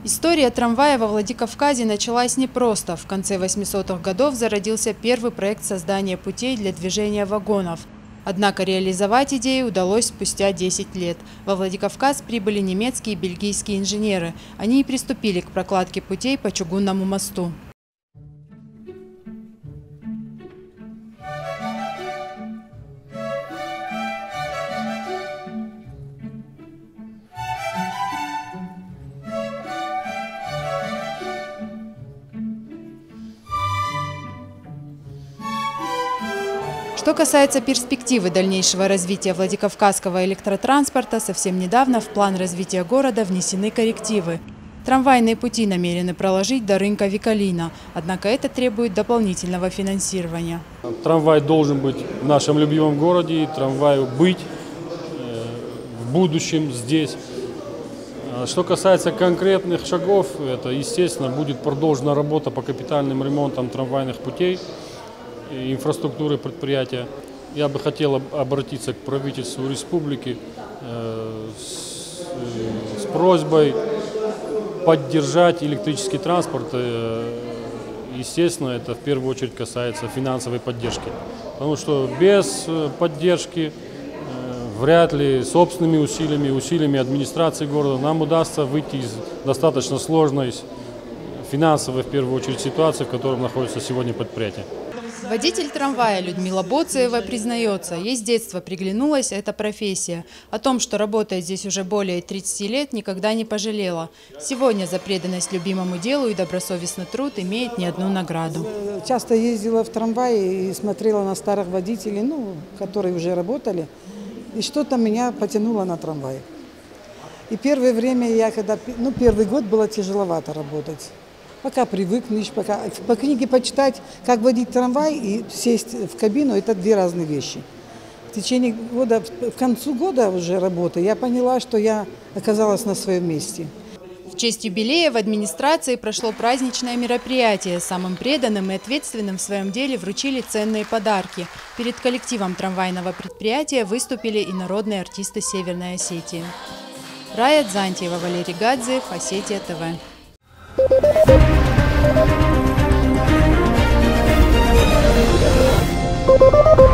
История трамвая во Владикавказе началась непросто. В конце 800-х годов зародился первый проект создания путей для движения вагонов. Однако реализовать идею удалось спустя 10 лет. Во Владикавказ прибыли немецкие и бельгийские инженеры. Они и приступили к прокладке путей по чугунному мосту. Что касается перспективы дальнейшего развития Владикавказского электротранспорта, совсем недавно в план развития города внесены коррективы. Трамвайные пути намерены проложить до рынка Викалина, однако это требует дополнительного финансирования. Трамвай должен быть в нашем любимом городе, и трамваю быть в будущем здесь. Что касается конкретных шагов, это, естественно, будет продолжена работа по капитальным ремонтам трамвайных путей, инфраструктуры предприятия. Я бы хотел обратиться к правительству республики с просьбой поддержать электрический транспорт. Естественно, это в первую очередь касается финансовой поддержки. Потому что без поддержки вряд ли собственными усилиями администрации города нам удастся выйти из достаточно сложной финансовой, в первую очередь, ситуации, в которой находится сегодня предприятие. Водитель трамвая Людмила Боцеева признается, ей с детства приглянулась эта профессия. О том, что работает здесь уже более 30 лет, никогда не пожалела. Сегодня за преданность любимому делу и добросовестный труд имеет не одну награду. Часто ездила в трамвае и смотрела на старых водителей, которые уже работали, и что-то меня потянуло на трамвай. И первое время, первый год было тяжеловато работать. Пока привыкнешь, пока по книге почитать, как водить трамвай и сесть в кабину – это две разные вещи. В течение года, к концу года уже работы, я поняла, что я оказалась на своем месте. В честь юбилея в администрации прошло праздничное мероприятие. Самым преданным и ответственным в своем деле вручили ценные подарки. Перед коллективом трамвайного предприятия выступили и народные артисты Северной Осетии. Рая Дзантьева, Валерий Гадзиев, Осетия ТВ. Thank you.